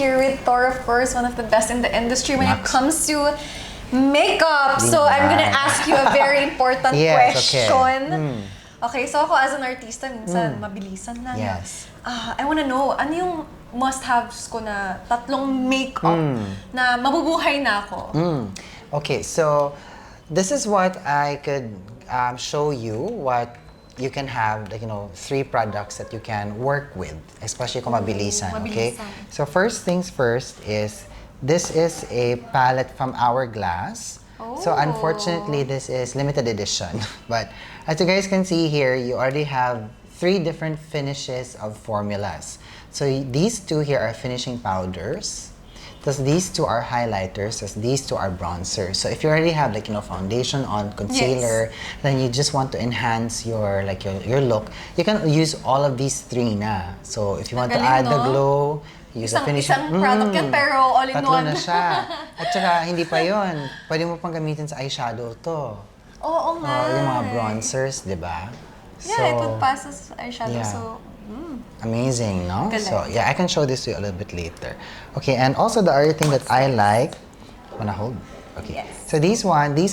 here with Tor, of course, one of the best in the industry when it comes to makeup. So I'm gonna ask you a very important question. Okay, so ako as an artista, minsan mabilisan lang. Yes. I wanna know, ano yung must-haves ko na tatlong makeup na mabubuhay na ako? Okay, so this is what I could show you what you can have, like, 3 products that you can work with, especially kung mabilisan, okay? So first things first is, this is a palette from Hourglass. So unfortunately, this is limited edition. But as you guys can see here, you already have 3 different finishes of formulas. So these 2 here are finishing powders. Thus these 2 are highlighters. Thus these 2 are bronzers. So if you already have, like, foundation on, concealer, then you just want to enhance your your look, you can use all of these 3 na. So if you want to add the glow, use the finishing. Isang product yan, pero all in one. Tatlo na siya. At saka hindi pa yon. Pwede mo pang gamitin sa eyeshadow to. Oo nga. Yung mga bronzers, di ba? Yeah, it would pass as eyeshadow. So amazing, no? So yeah, I can show this to you a little bit later. Okay, and also the other thing that I like, wanna hold? Okay. Yes. So these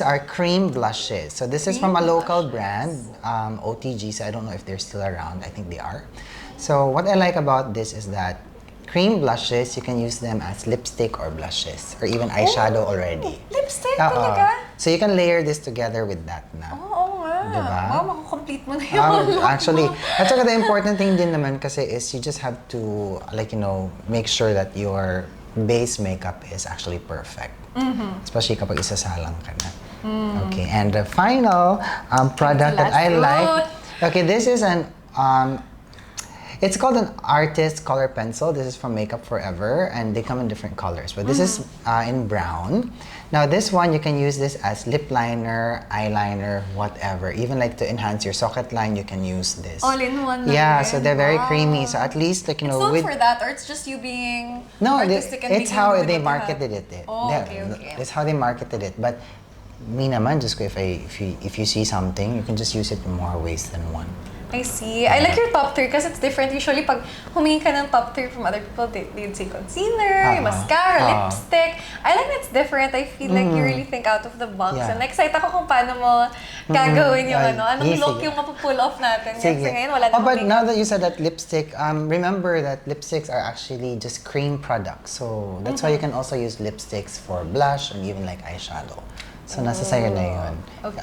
are cream blushes. So this is from a local brand, OTG. So I don't know if they're still around. I think they are. So what I like about this is that cream blushes, you can use them as lipstick or blushes, or even eyeshadow already. Lipstick talaga? So you can layer this together with that na. Oo nga. Diba? Wow, makakomplete mo na yun. Actually, at saka the important thing din naman kasi is you just have to, like, make sure that your base makeup is actually perfect. Especially kapag isasalang ka na. Okay, and the final product that I like, okay, this is an it's called an Artist Color Pencil. This is from Makeup Forever, and they come in different colors. But this is in brown. Now this one, you can use this as lip liner, eyeliner, whatever. Even like to enhance your socket line, you can use this. All in one. Yeah, so they're very creamy. So at least, like, it's not for that, or it's just you being artistic and it's being how good they at marketed it. Okay. It's how they marketed it. But me naman, just if you see something, you can just use it in more ways than one. I see. I like your top 3 because it's different. Usually, pag humingin ka ng top 3 from other people, they'd say concealer, mascara, lipstick. I like it's different. I feel like you really think out of the box. And excited ako kung paano mo gagawin yung anong look yung mapupull off natin. Kasi ngayon, wala na but now that you said that lipstick, remember that lipsticks are actually just cream products. So that's why you can also use lipsticks for blush and even like eyeshadow. So nasa sayo na yun.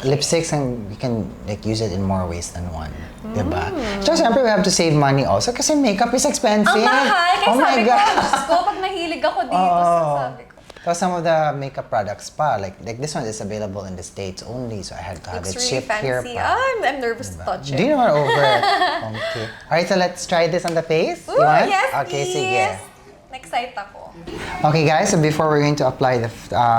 Lipsticks, and you can like use it in more ways than one. Diba? So siyempre we have to save money also kasi makeup is expensive. Ang mahal! Kaya my God! Ko, pag nahilig ako dito, sabi ko. So some of the makeup products pa, like this one is available in the States only, so I had to have it shipped here pa. I'm nervous to touch it. Di naman over. Okay. Alright, so let's try this on the face. Ooh, yes, okay, please. Sige. Excited ako. Okay guys, so before we're going to apply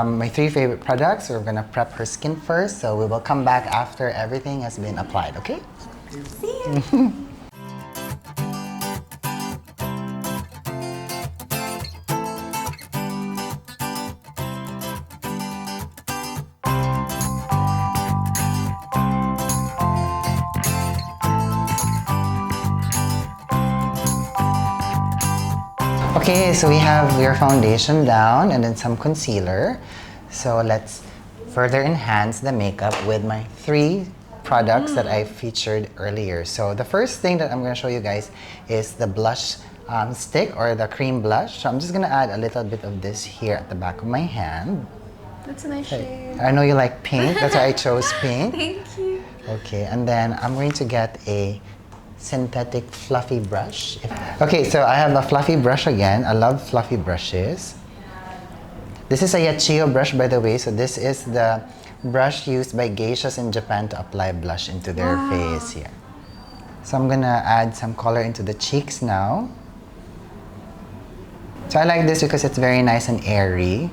my 3 favorite products, we're gonna prep her skin first, so we will come back after everything has been applied, okay? See you! Okay, so we have your foundation down and then some concealer. So let's further enhance the makeup with my 3 products that I featured earlier. So the first thing that I'm going to show you guys is the blush stick, or the cream blush. So I'm just going to add a little bit of this here at the back of my hand. That's a nice shade. I know you like pink, that's why I chose pink. Thank you. Okay, and then I'm going to get a synthetic fluffy brush. Okay, so I have a fluffy brush again. I love fluffy brushes. This is a Yachio brush, by the way. So this is the brush used by geishas in Japan to apply blush into their face here. So I'm gonna add some color into the cheeks now. So I like this because it's very nice and airy.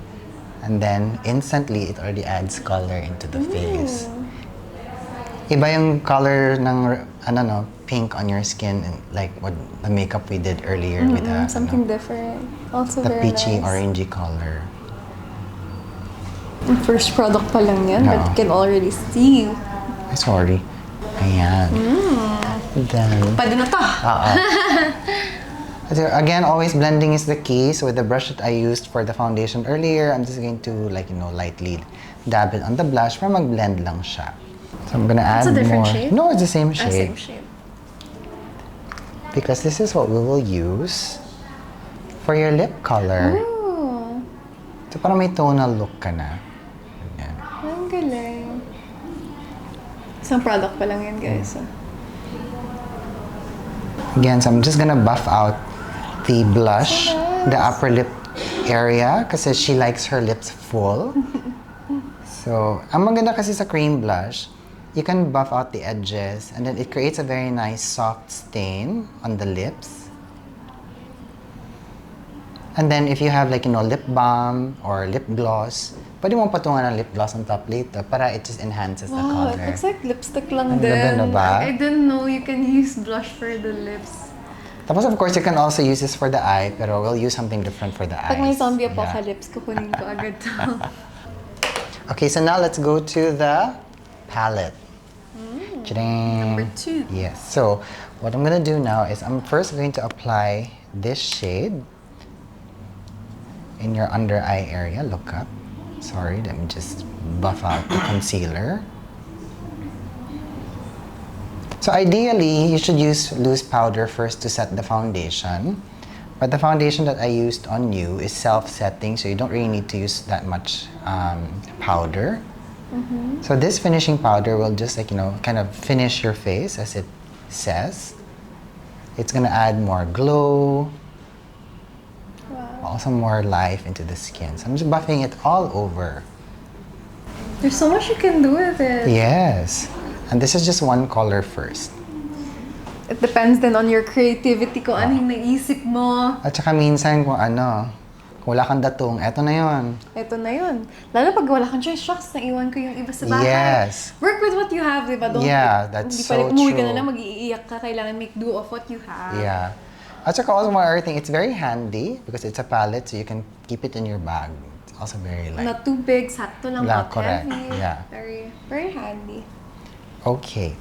And then instantly, it already adds color into the face. Iba yung color ng pink on your skin, and like what the makeup we did earlier with the something different. Also the very peachy nice. orangey color. First product pa lang yan, but you can already see. Sorry. Ayan. Then, Pwede na to. So again, always blending is the key. So with the brush that I used for the foundation earlier, I'm just going to lightly dab it on the blush para mag-blend lang siya. So I'm gonna add more. It's a different shade? No, it's the same shade. Same shade. Because this is what we will use for your lip color. Oh. So parang may tonal look ka na. Ayan. Ang galing. Isang product pa lang yan, guys. Again, so I'm just gonna buff out the blush, the upper lip area, kasi she likes her lips full. So, ang maganda kasi sa cream blush, you can buff out the edges and then it creates a very nice soft stain on the lips. And then if you have lip balm or lip gloss, pwede mo patungan ng lip gloss on top later para it just enhances the color. It looks like lipstick lang Ang din. ganda na ba? I didn't know you can use blush for the lips. Tapos of course, you can also use this for the eye, pero we'll use something different for the eyes. Pag may zombie apocalypse, kukunin ko agad to. Okay, so now let's go to the palette. Number 2. Yes, so what I'm gonna do now is I'm first going to apply this shade in your under eye area. Look up. Sorry, let me just buff out the concealer. So ideally, you should use loose powder first to set the foundation. But the foundation that I used on you is self-setting, so you don't really need to use that much powder. So this finishing powder will just kind of finish your face as it says. It's gonna add more glow, also more life into the skin. So I'm just buffing it all over. There's so much you can do with it. Yes. And this is just one color first. It depends then on your creativity, kung ano yung naisip mo. At saka minsan kung wala kang datong, eto na yun. Ito na yun. Lalo pag wala kang choice, shucks, naiwan ko yung iba sa bahay. Yes. Work with what you have, diba? That's hindi so pwede umuwi ka true. na lang, mag-iiyak ka. Kailangan make do of what you have. Yeah. At saka also one other thing, it's very handy because it's a palette, so you can keep it in your bag. It's also very light. Not too big, sakto lang. Yeah, not correct. heavy. Yeah. Very, very handy. Okay.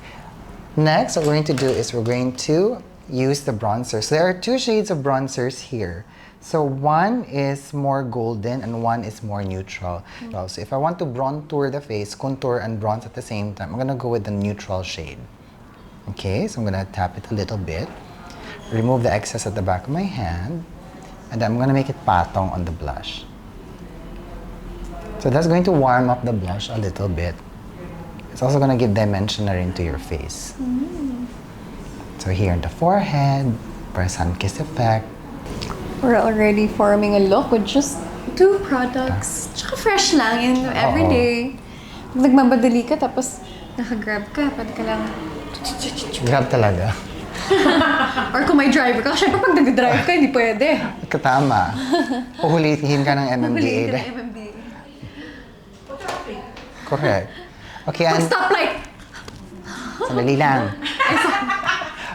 Next, what we're going to do is we're going to use the bronzer. So there are 2 shades of bronzers here. So one is more golden and one is more neutral. So if I want to contour the face, contour and bronze at the same time, I'm gonna go with the neutral shade. Okay, so I'm gonna tap it a little bit, remove the excess at the back of my hand, and then I'm gonna make it patong on the blush. So that's going to warm up the blush a little bit. It's also gonna give dimension na rin to your face. So here in the forehead, for a sun-kissed effect. We're already forming a look with just 2 products. Tsaka fresh lang yun every day. Pag nagmamadali ka, tapos nakagrab ka, pwede ka lang... Grab talaga. Or kung may driver ka, syempre pag nag-drive ka, hindi pwede. Katama. Uhulihin ka ng MMDA. Huliin ka ng MMDA. Correct. Okay, Pag stoplight! Sandali lang.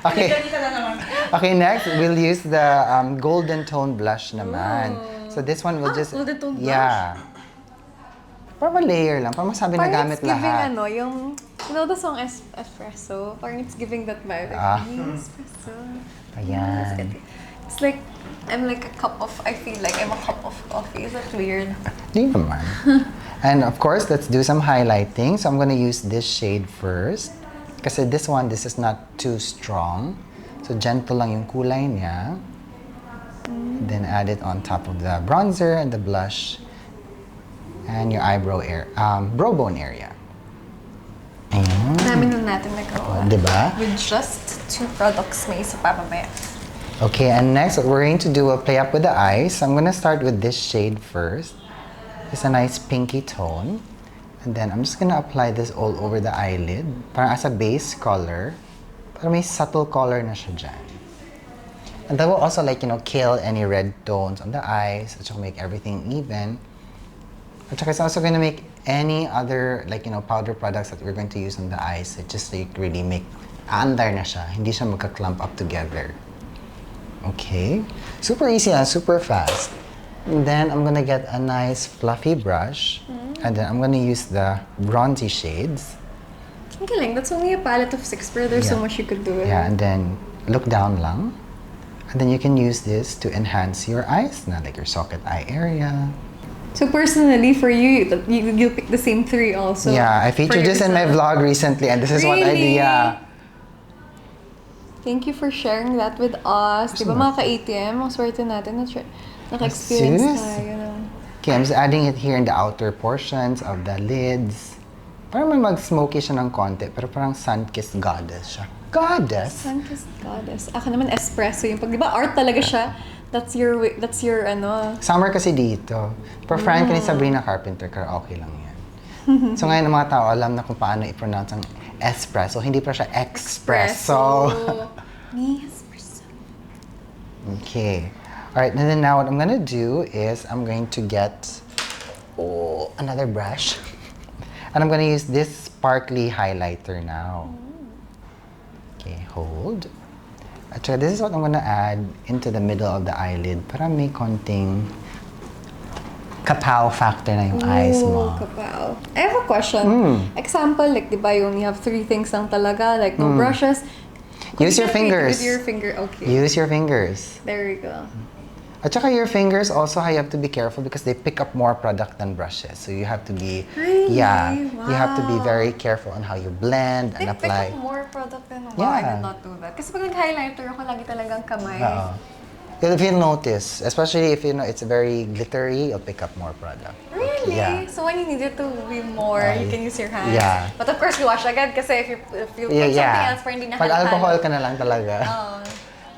Okay. Okay, next, we'll use the golden tone blush naman. So this one will just... golden tone blush? Yeah. Parang layer lang. Parang masabi na gamit it's giving lahat. yung... You know the song Espresso? Parang it's giving that vibe. Espresso. Ayan. It's like, I'm like a cup of... I feel like I'm a cup of coffee. Is that weird? Di naman. And of course, let's do some highlighting. So I'm gonna use this shade first. Kasi this is not too strong. So gentle lang yung kulay niya. Then add it on top of the bronzer and the blush and your brow bone area. Ayan. Dami na natin nagawa. Diba? With just 2 products may isa pa mamaya. Okay, and next what we're going to do, we'll play up with the eyes. So I'm gonna start with this shade first. It's a nice pinky tone. And then I'm just gonna apply this all over the eyelid, parang as a base color. Para may subtle color na siya dyan. And that will also kill any red tones on the eyes, at saka make everything even. At saka it's also gonna make any other powder products that we're going to use on the eyes, it just really make andar na siya, hindi siya magka-clump up together. Okay, super easy and super fast. And then I'm gonna get a nice fluffy brush, and then I'm gonna use the bronzy shades. Ang galing, that's only a palette of 6, but there's so much you could do with it. Yeah, and then look down lang. And then you can use this to enhance your eyes, like your socket eye area. So personally, for you, you pick the same 3 also? Yeah, I featured this in my vlog recently, and this is what I did. Yeah. Thank you for sharing that with us. Diba mga ka-ATM, ang swerte natin na naka-experience tayo. Okay, I'm just adding it here in the outer portions of the lids. Parang may mag-smoky siya ng konti, pero parang sun-kissed goddess siya. Goddess? Sun-kissed goddess. Ako naman espresso yung di ba art talaga siya? That's your ano. Summer kasi dito. Pero Frank ni Sabrina Carpenter, okay lang yan. So ngayon ang mga tao alam na kung paano i-pronounce ang espresso. Hindi pa siya espresso. Espresso. Okay. Alright, and then now what I'm gonna do is I'm going to get another brush. And I'm gonna use this sparkly highlighter now. Okay, hold. Actually, this is what I'm gonna add into the middle of the eyelid para may konting kapow factor na yung eyes mo. Kapow. I have a question. Example, like, di ba you only have 3 things lang talaga, like no brushes. Use your fingers. With your finger, okay. Use your fingers. There we go. At saka your fingers also, you have to be careful because they pick up more product than brushes. So you have to be, really? Yeah, wow. You have to be very careful on how you blend and apply. They pick up more product than, wow, I did not do that. Kasi pag nag-highlighter ako, lagi talagang kamay. If you notice, especially if you know it's very glittery, you'll pick up more product. Really? Yeah. So when you need it to be more, you can use your hands. Yeah. But of course, you wash agad kasi if you pick something else para hindi na pag alcohol ka na lang talaga.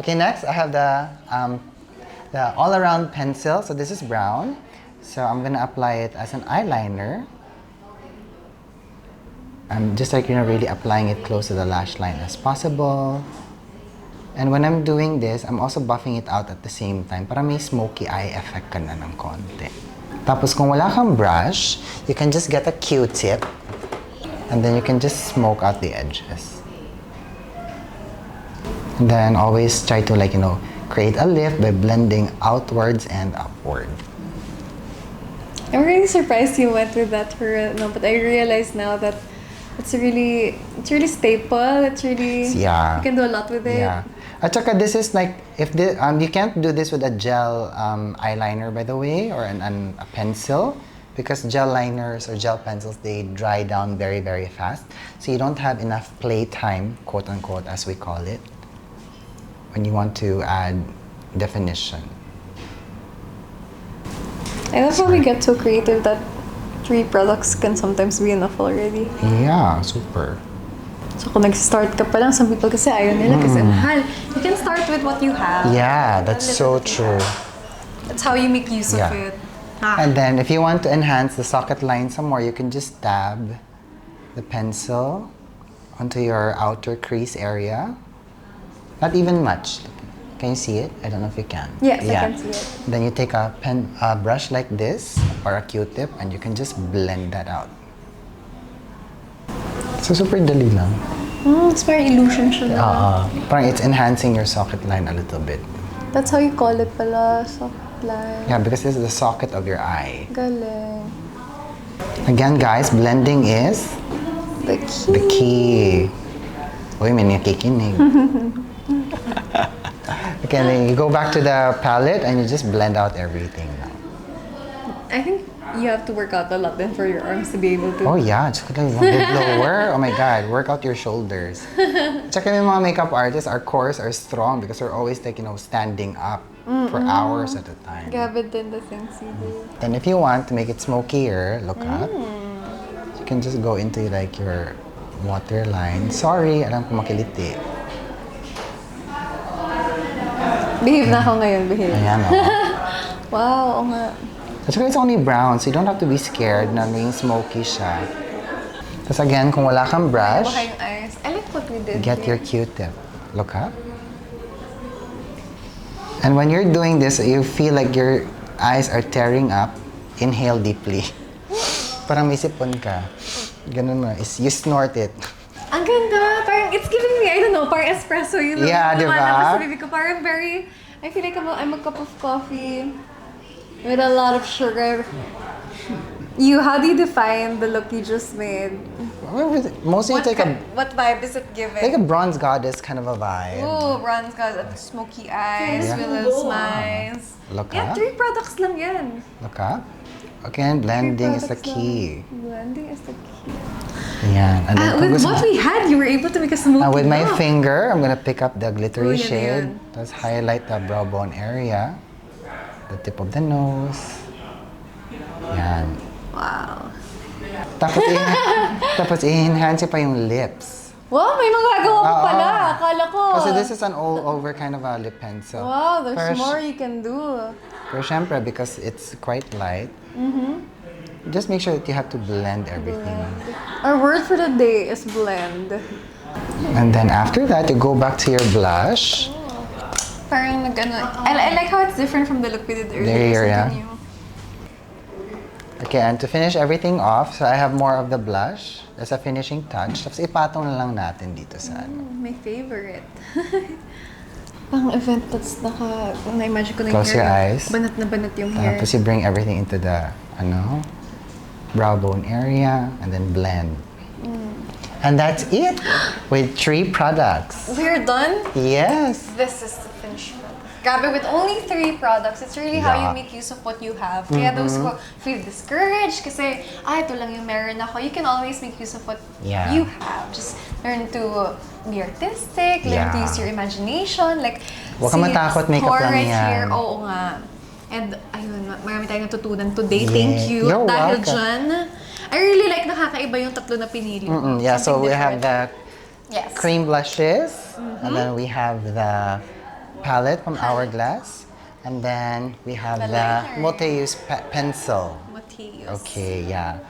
Okay, next I have the all-around pencil. So this is brown. So I'm gonna apply it as an eyeliner. I'm just like, really applying it close to the lash line as possible. And when I'm doing this, I'm also buffing it out at the same time para may smoky eye effect ka na ng konti. Tapos kung wala kang brush, you can just get a Q-tip and then you can just smoke out the edges. And then always try to create a lift by blending outwards and upward. I'm really surprised you went with that but I realize now that it's really staple. It's really, you can do a lot with it. Yeah. At saka this is like, you can't do this with a gel eyeliner, by the way, or a pencil, because gel liners or gel pencils, they dry down very, very fast. So you don't have enough play time, quote unquote, as we call it, when you want to add definition. I love how we get so creative that 3 products can sometimes be enough already. Yeah, super. So kung nag-start ka pa lang, some people kasi ayaw nila kasi mahal. You can start with what you have. Yeah, that's so true. That's how you make use of it. And then if you want to enhance the socket line some more, you can just dab the pencil onto your outer crease area. Not even much. Can you see it? I don't know if you can. Yes, I can see it. Then you take a brush like this or a Q-tip and you can just blend that out. So super dali lang. It's very illusion siya. Parang it's enhancing your socket line a little bit. That's how you call it pala, socket line. Yeah, because this is the socket of your eye. Galing. Again, guys, blending is the key. Uy, may nakikinig. Okay, then you go back to the palette and you just blend out everything now. I think you have to work out a lot then for your arms to be able to. Oh yeah, just like a bit lower. Oh my God, work out your shoulders. Tsaka yung mga makeup artists, our cores are strong because we're always standing up for hours at a time. Grabe din the things you do. Then if you want to make it smokier, look up. You can just go into your waterline. Sorry, alam ko makiliti. Behave na ako ngayon, behave. Ayan, Wow, oo nga. At saka it's only brown, so you don't have to be scared na maging smoky siya. Tapos again, kung wala kang brush, Baka yung eyes. I like what we did. Get your Q-tip. Look up. And when you're doing this, you feel like your eyes are tearing up. Inhale deeply. Parang may sipon ka. Ganun mo. You snort it. Ang ganda. Parang it's giving me, I don't know, parang espresso. You know, yeah, di ba? Sa bibig ko, parang very, I feel like I'm a cup of coffee with a lot of sugar. How do you define the look you just made? Mostly What vibe is it giving? like a bronze goddess kind of a vibe. Ooh, bronze got smoky eyes, Yeah. with little smiles. Look Yeah, up. 3 products lang yan. Look up. Again, blending is the Products key. lang. Blending is the key. Yan. And then, kung With gusto what mo- we had, you were able to make a smoky with my look. finger, I'm gonna pick up the glittery Oh, yan, shade. yan. Let's highlight the brow bone area. The tip of the nose. Yan. Wow. Tapos i-enhance pa yung lips. Wow, may magagawa mo Oo. pala. Akala ko. Kasi this is an all-over kind of a lip pencil. Wow, there's Pero more you can do. Pero syempre, because it's quite light, just make sure that you have to blend everything. Our word for the day is blend. And then after that, you go back to your blush. Parang I like how it's different from the look we did earlier. There, yeah. Something new. Okay, and to finish everything off, so I have more of the blush as a finishing touch. Tapos ipatong na lang natin dito sa ano. My favorite. Pang event that's na-imagine ko na yung Close hair. your eyes. Banat na banat yung hair. Tapos you bring everything into the, brow bone area and then blend. And that's it with 3 products. We're done? Yes. This is the finished product. Grabe, with only 3 products, it's really how you Yeah. make use of what you have. Kaya those who feel discouraged kasi, ito lang yung meron ako, you can always make use of what Yeah. you have. Just learn to be artistic, learn to Yeah. use your imagination. Like, Huwag ka see, matakot, makeup Tor lang right yan. here, oo nga. And ayun, marami tayong natutunan today. Yeah. Thank you. You're Dahil welcome. dyan, I really like nakakaiba yung tatlo na pinili mo. Yeah, so Something we have different. the Yes. cream blushes, and then we have the palette from Hourglass, and then we have The the liner. multi-use pencil. Matios. Okay, yeah.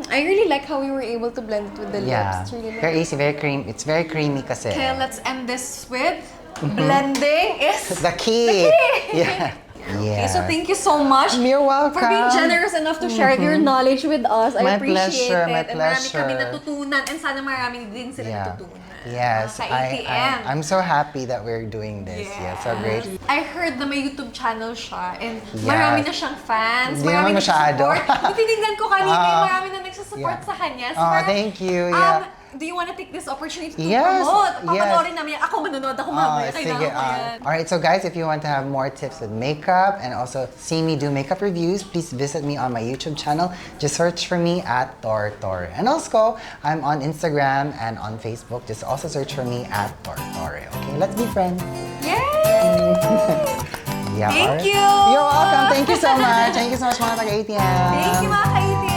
I really like how we were able to blend it with the Yeah. lips. It's really Very easy, very cream. It's very creamy kasi. Okay, let's end this with blending is The key. Yeah. Okay, Yeah. so thank you so much You're welcome. for being generous enough to share your knowledge with us. I My appreciate pleasure, it. my And marami kami pleasure. natutunan and sana marami din sila Yeah. natutunan. Yes, Sa ATM. I'm so happy that we're doing this. Yeah, so great. I heard na may YouTube channel siya and Yes. marami na siyang fans, Hindi marami naman masyado. nagsusupport. Tinignan ko kanina, Ah, marami na nagsusupport yeah. sa kanya. So Oh, parang, thank you, yeah. do you want to take this opportunity to Yes, promote? yes. Papanoorin namin yan. Ako manonood ako mamaya. sige, Kailangan ko yan. Alright, so guys, if you want to have more tips with makeup and also see me do makeup reviews, please visit me on my YouTube channel. Just search for me at Tor Torre. And also, I'm on Instagram and on Facebook. Just also search for me at Tor Torre. Okay, let's be friends. Yay! Yeah, Thank alright. you! You're welcome. Thank you so much. Thank you so much, mga taga-ATM. Thank you, mga kaibigan!